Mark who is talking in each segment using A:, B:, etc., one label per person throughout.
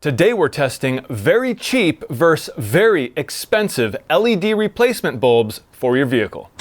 A: Today we're testing very cheap versus very expensive LED replacement bulbs for your vehicle.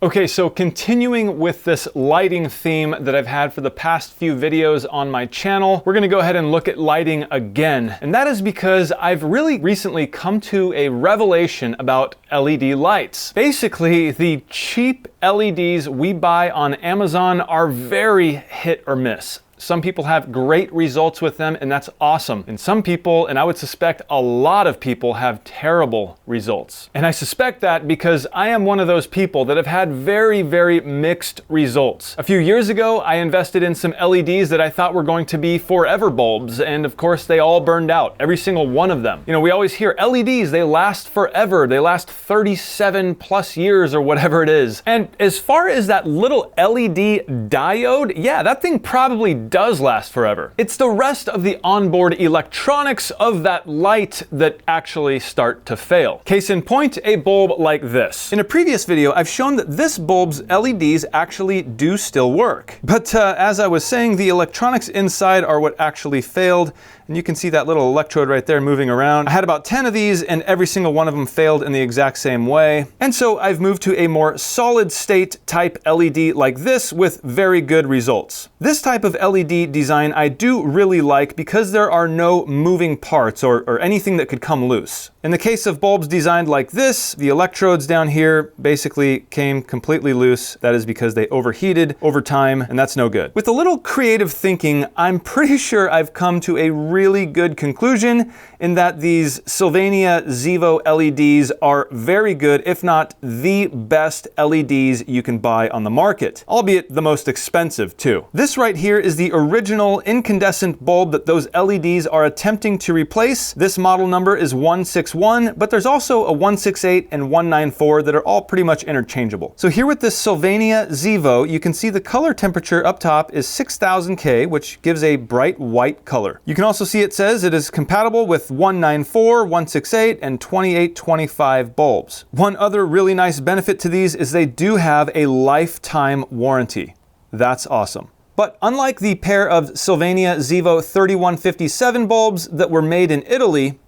A: Okay, so continuing with this lighting theme that I've had for the past few videos on my channel, we're gonna go ahead and look at lighting again. And that is because I've really recently come to a revelation about LED lights. Basically, the cheap LEDs we buy on Amazon are very hit or miss. Some people have great results with them, and that's awesome. And some people, and I would suspect a lot of people, have terrible results. And I suspect that because I am one of those people that have had very, very mixed results. A few years ago, I invested in some LEDs that I thought were going to be forever bulbs, and of course they all burned out, every single one of them. You know, we always hear LEDs, they last forever. They last 37 plus years or whatever it is. And as far as that little LED diode, yeah, that thing probably does last forever. It's the rest of the onboard electronics of that light that actually start to fail. Case in point, a bulb like this. In a previous video, I've shown that this bulb's LEDs actually do still work. But as I was saying, the electronics inside are what actually failed. And you can see that little electrode right there moving around. I had about 10 of these and every single one of them failed in the exact same way. And so I've moved to a more solid state type LED like this with very good results. This type of LED design I do really like because there are no moving parts or anything that could come loose. In the case of bulbs designed like this, the electrodes down here basically came completely loose. That is because they overheated over time, and that's no good. With a little creative thinking, I'm pretty sure I've come to a really good conclusion in that these Sylvania ZEVO LEDs are very good, if not the best LEDs you can buy on the market, albeit the most expensive too. This right here is the original incandescent bulb that those LEDs are attempting to replace. This model number is 161, but there's also a 168 and 194 that are all pretty much interchangeable. So here with this Sylvania ZEVO, you can see the color temperature up top is 6000 K, which gives a bright white color. You can also see it says it is compatible with 194, 168, and 2825 bulbs. One other really nice benefit to these is they do have a lifetime warranty. That's awesome. But unlike the pair of Sylvania ZEVO 3157 bulbs that were made in Italy,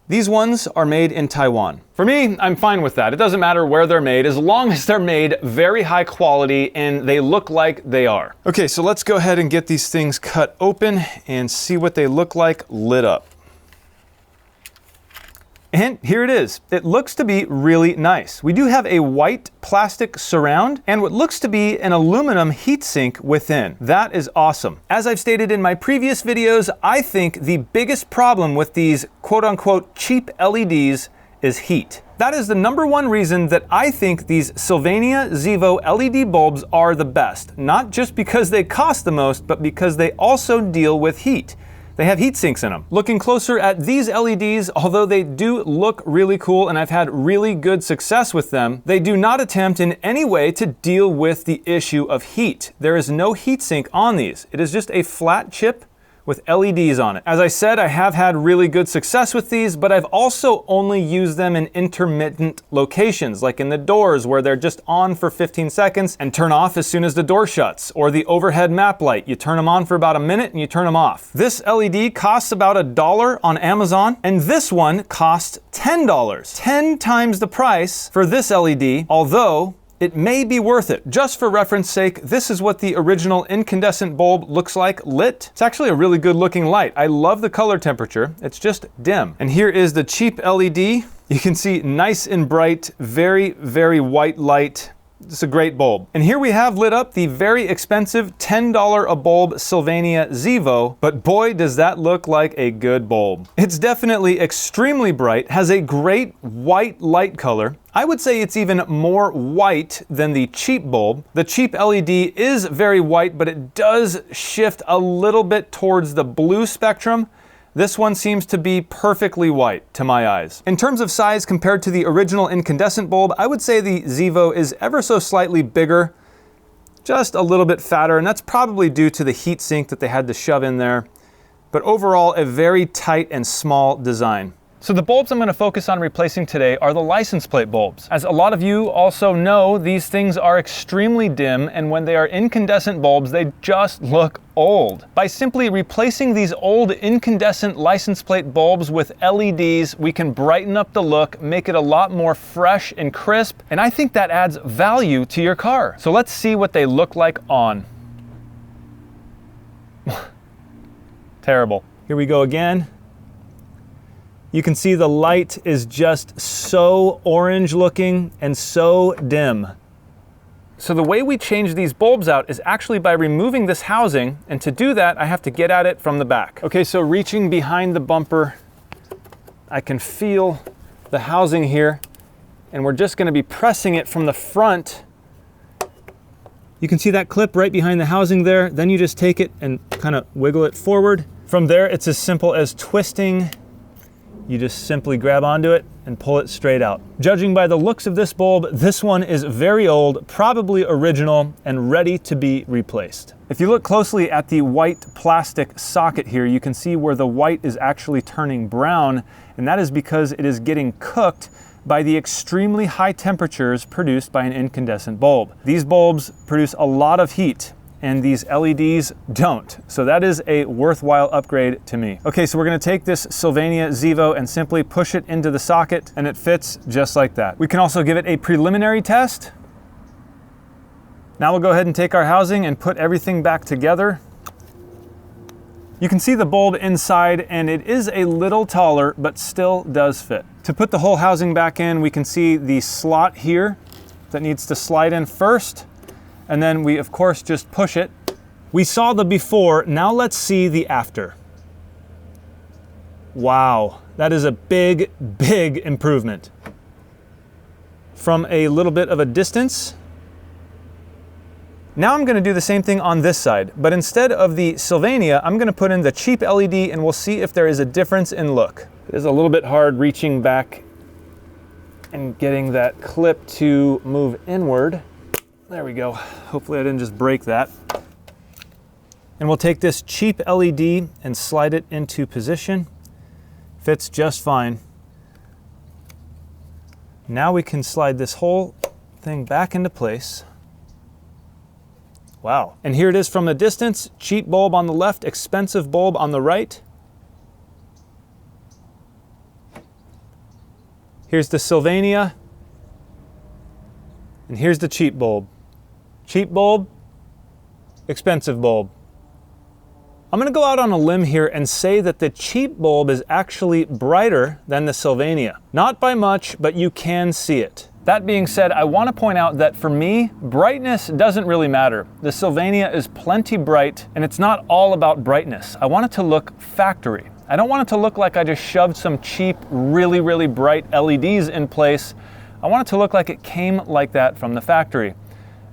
A: these ones are made in Taiwan. For me, I'm fine with that. It doesn't matter where they're made, as long as they're made very high quality and they look like they are. Okay, so let's go ahead and get these things cut open and see what they look like lit up. And here it is. It looks to be really nice. We do have a white plastic surround and what looks to be an aluminum heatsink within. That is awesome. As I've stated in my previous videos, I think the biggest problem with these quote-unquote cheap LEDs is heat. That is the #1 reason that I think these Sylvania ZEVO LED bulbs are the best. Not just because they cost the most, but because they also deal with heat. They have heat sinks in them. Looking closer at these LEDs, although they do look really cool and I've had really good success with them, they do not attempt in any way to deal with the issue of heat. There is no heat sink on these. It is just a flat chip with LEDs on it. As I said, I have had really good success with these, but I've also only used them in intermittent locations, like in the doors where they're just on for 15 seconds and turn off as soon as the door shuts, or the overhead map light. You turn them on for about a minute and you turn them off. This LED costs about $1 on Amazon, and this one costs $10. 10 times the price for this LED, although it may be worth it. Just for reference sake, this is what the original incandescent bulb looks like lit. It's actually a really good looking light. I love the color temperature. It's just dim. And here is the cheap LED. You can see nice and bright, very, very white light. It's a great bulb. And here we have lit up the very expensive $10 a bulb Sylvania ZEVO, but boy does that look like a good bulb. It's definitely extremely bright, has a great white light color. I would say it's even more white than the cheap bulb. The cheap LED is very white, but it does shift a little bit towards the blue spectrum. This one seems to be perfectly white to my eyes. In terms of size compared to the original incandescent bulb, I would say the ZEVO is ever so slightly bigger, just a little bit fatter, and that's probably due to the heat sink that they had to shove in there. But overall, a very tight and small design. So the bulbs I'm going to focus on replacing today are the license plate bulbs. As a lot of you also know, these things are extremely dim, and when they are incandescent bulbs, they just look old. By simply replacing these old incandescent license plate bulbs with LEDs, we can brighten up the look, make it a lot more fresh and crisp, and I think that adds value to your car. So let's see what they look like on. Terrible. Here we go again. You can see the light is just so orange looking and so dim. So the way we change these bulbs out is actually by removing this housing, and to do that, I have to get at it from the back. Okay, so reaching behind the bumper, I can feel the housing here, and we're just gonna be pressing it from the front. You can see that clip right behind the housing there. Then you just take it and kind of wiggle it forward. From there, it's as simple as twisting. You just simply grab onto it and pull it straight out. Judging by the looks of this bulb, this one is very old, probably original, and ready to be replaced. If you look closely at the white plastic socket here, you can see where the white is actually turning brown, and that is because it is getting cooked by the extremely high temperatures produced by an incandescent bulb. These bulbs produce a lot of heat, and these LEDs don't. So that is a worthwhile upgrade to me. Okay, so we're gonna take this Sylvania ZEVO and simply push it into the socket, and it fits just like that. We can also give it a preliminary test. Now we'll go ahead and take our housing and put everything back together. You can see the bulb inside, and it is a little taller, but still does fit. To put the whole housing back in, we can see the slot here that needs to slide in first. And then we, of course, just push it. We saw the before, now let's see the after. Wow, that is a big, big improvement. From a little bit of a distance. Now I'm gonna do the same thing on this side, but instead of the Sylvania, I'm gonna put in the cheap LED, and we'll see if there is a difference in look. It is a little bit hard reaching back and getting that clip to move inward. There we go. Hopefully I didn't just break that. And we'll take this cheap LED and slide it into position. Fits just fine. Now we can slide this whole thing back into place. Wow. And here it is from a distance. Cheap bulb on the left, expensive bulb on the right. Here's the Sylvania. And here's the cheap bulb. Cheap bulb, expensive bulb. I'm gonna go out on a limb here and say that the cheap bulb is actually brighter than the Sylvania. Not by much, but you can see it. That being said, I want to point out that for me, brightness doesn't really matter. The Sylvania is plenty bright, and it's not all about brightness. I want it to look factory. I don't want it to look like I just shoved some cheap, really, really bright LEDs in place. I want it to look like it came like that from the factory.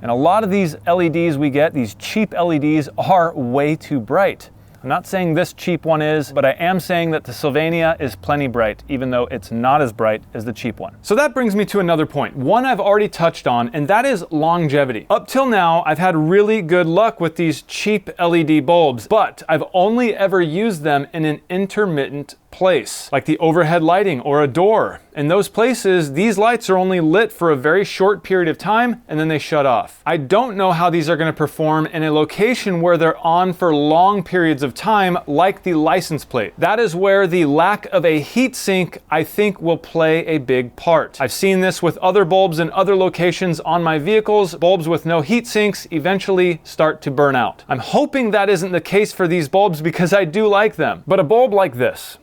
A: And a lot of these LEDs we get, these cheap LEDs, are way too bright. I'm not saying this cheap one is, but I am saying that the Sylvania is plenty bright, even though it's not as bright as the cheap one. So that brings me to another point, one I've already touched on, and that is longevity. Up till now, I've had really good luck with these cheap LED bulbs, but I've only ever used them in an intermittent place, like the overhead lighting or a door. In those places, these lights are only lit for a very short period of time and then they shut off. I don't know how these are going to perform in a location where they're on for long periods of time, like the license plate. That is where the lack of a heat sink, I think, will play a big part. I've seen this with other bulbs in other locations on my vehicles. Bulbs with no heat sinks eventually start to burn out. I'm hoping that isn't the case for these bulbs because I do like them. But a bulb like this,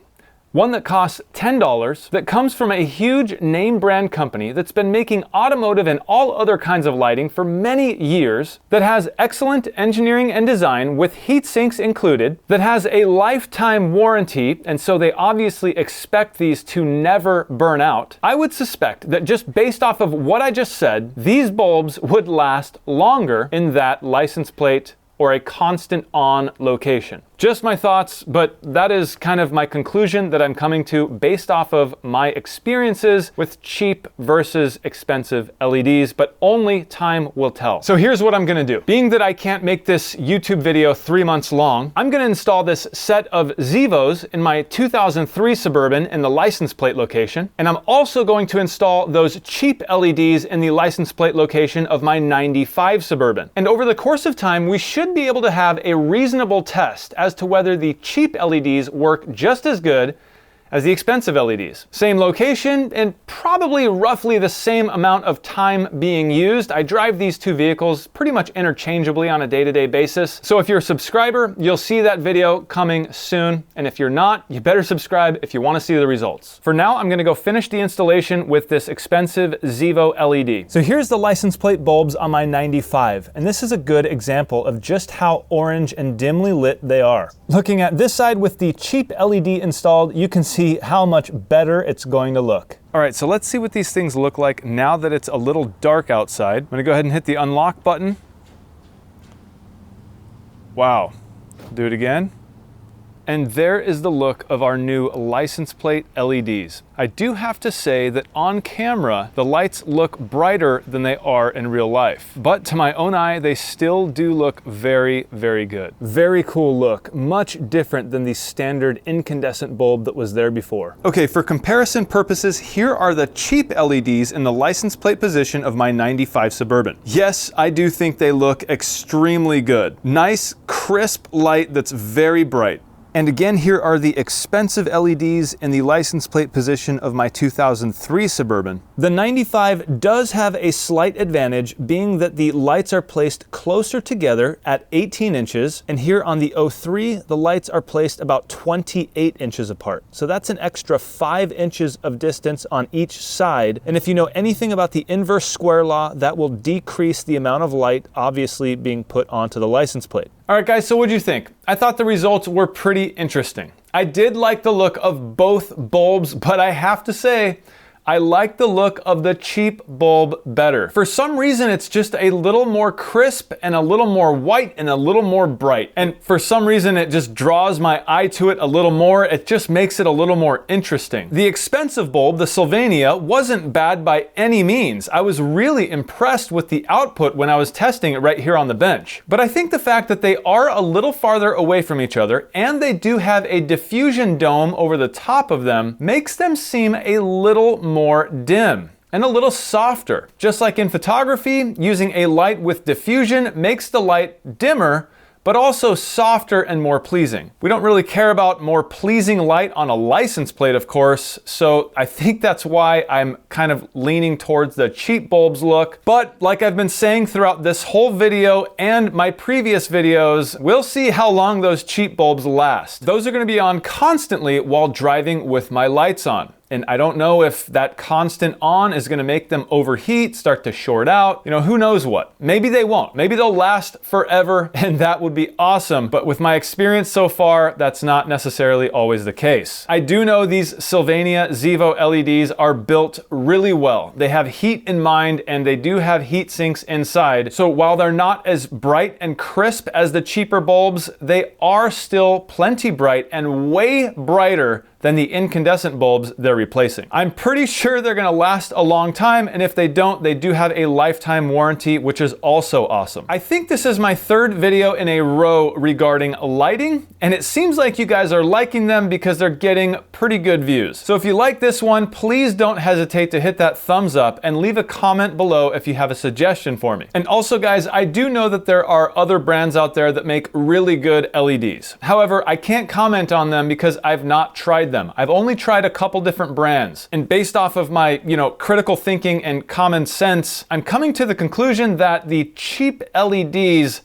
A: one that costs $10, that comes from a huge name brand company that's been making automotive and all other kinds of lighting for many years, that has excellent engineering and design with heat sinks included, that has a lifetime warranty, and so they obviously expect these to never burn out. I would suspect that just based off of what I just said, these bulbs would last longer in that license plate or a constant on location. Just my thoughts, but that is kind of my conclusion that I'm coming to based off of my experiences with cheap versus expensive LEDs, but only time will tell. So here's what I'm gonna do. Being that I can't make this YouTube video 3 months long, I'm gonna install this set of ZEVOs in my 2003 Suburban in the license plate location, and I'm also going to install those cheap LEDs in the license plate location of my 95 Suburban. And over the course of time, we should be able to have a reasonable test as to whether the cheap LEDs work just as good as the expensive LEDs. Same location and probably roughly the same amount of time being used. I drive these two vehicles pretty much interchangeably on a day-to-day basis. So if you're a subscriber, you'll see that video coming soon. And if you're not, you better subscribe if you want to see the results. For now, I'm gonna go finish the installation with this expensive ZEVO LED. So here's the license plate bulbs on my 95. And this is a good example of just how orange and dimly lit they are. Looking at this side with the cheap LED installed, you can see how much better it's going to look. All right, so let's see what these things look like now that it's a little dark outside. I'm gonna go ahead and hit the unlock button. Wow, do it again. And there is the look of our new license plate LEDs. I do have to say that on camera, the lights look brighter than they are in real life. But to my own eye, they still do look very, very good. Very cool look, much different than the standard incandescent bulb that was there before. Okay, for comparison purposes, here are the cheap LEDs in the license plate position of my 95 Suburban. Yes, I do think they look extremely good. Nice, crisp light that's very bright. And again, here are the expensive LEDs in the license plate position of my 2003 Suburban. The 95 does have a slight advantage, being that the lights are placed closer together at 18 inches, and here on the 03, the lights are placed about 28 inches apart. So that's an extra 5 inches of distance on each side. And if you know anything about the inverse square law, that will decrease the amount of light obviously being put onto the license plate. All right, guys, so what'd you think? I thought the results were pretty interesting. I did like the look of both bulbs, but I have to say, I like the look of the cheap bulb better. For some reason, it's just a little more crisp and a little more white and a little more bright. And for some reason, it just draws my eye to it a little more. It just makes it a little more interesting. The expensive bulb, the Sylvania, wasn't bad by any means. I was really impressed with the output when I was testing it right here on the bench. But I think the fact that they are a little farther away from each other and they do have a diffusion dome over the top of them makes them seem a little more dim and a little softer. Just like in photography, using a light with diffusion makes the light dimmer, but also softer and more pleasing. We don't really care about more pleasing light on a license plate, of course, so I think that's why I'm kind of leaning towards the cheap bulbs look. But like I've been saying throughout this whole video and my previous videos, we'll see how long those cheap bulbs last. Those are gonna be on constantly while driving with my lights on. And I don't know if that constant on is gonna make them overheat, start to short out, you know, who knows what. Maybe they won't. Maybe they'll last forever and that would be awesome. But with my experience so far, that's not necessarily always the case. I do know these Sylvania ZEVO LEDs are built really well. They have heat in mind and they do have heat sinks inside. So while they're not as bright and crisp as the cheaper bulbs, they are still plenty bright and way brighter than the incandescent bulbs they're replacing. I'm pretty sure they're gonna last a long time, and if they don't, they do have a lifetime warranty, which is also awesome. I think this is my third video in a row regarding lighting, and it seems like you guys are liking them because they're getting pretty good views. So if you like this one, please don't hesitate to hit that thumbs up and leave a comment below if you have a suggestion for me. And also guys, I do know that there are other brands out there that make really good LEDs. However, I can't comment on them because I've not tried them. I've only tried a couple different brands, and based off of my, critical thinking and common sense, I'm coming to the conclusion that the cheap LEDs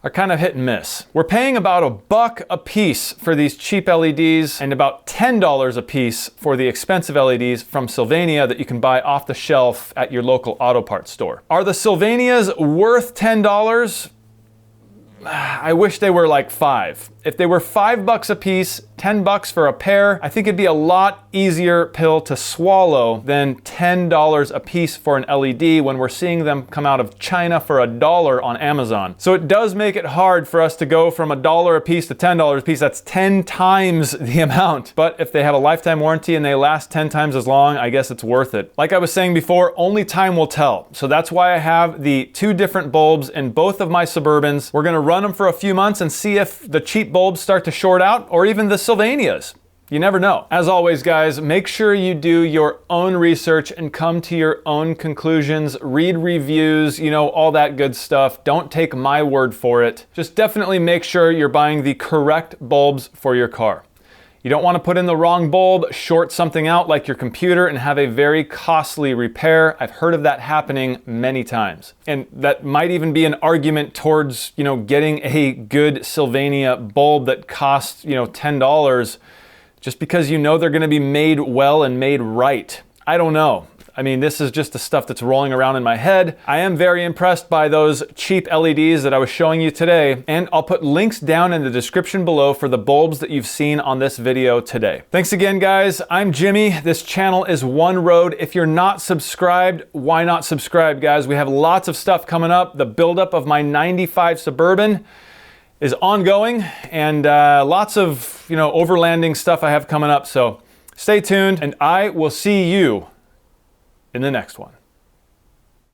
A: are kind of hit and miss. We're paying about $1 a piece for these cheap LEDs and about $10 a piece for the expensive LEDs from Sylvania that you can buy off the shelf at your local auto parts store. Are the Sylvanias worth $10? I wish they were like $5. If they were $5 a piece, $10 for a pair, I think it'd be a lot easier pill to swallow than $10 a piece for an LED when we're seeing them come out of China for $1 on Amazon. So it does make it hard for us to go from $1 a piece to $10 a piece. That's 10 times the amount. But if they have a lifetime warranty and they last 10 times as long, I guess it's worth it. Like I was saying before, only time will tell. So that's why I have the 2 different bulbs in both of my Suburbans. We're gonna run them for a few months and see if the cheap bulbs start to short out, or even the Sylvanias. You never know. As always, guys, make sure you do your own research and come to your own conclusions. Read reviews, you know, all that good stuff. Don't take my word for it. Just definitely make sure you're buying the correct bulbs for your car. You don't want to put in the wrong bulb, short something out like your computer, and have a very costly repair. I've heard of that happening many times. And that might even be an argument towards, you know, getting a good Sylvania bulb that costs, you know, $10 just because you know they're going to be made well and made right. I don't know. I mean, this is just the stuff that's rolling around in my head. I am very impressed by those cheap LEDs that I was showing you today, and I'll put links down in the description below for the bulbs that you've seen on this video today. Thanks again, guys. I'm Jimmy. This channel is One Road. If you're not subscribed, why not subscribe, guys? We have lots of stuff coming up. The buildup of my 95 Suburban is ongoing, and lots of, you know, overlanding stuff I have coming up. So stay tuned, and I will see you in the next one.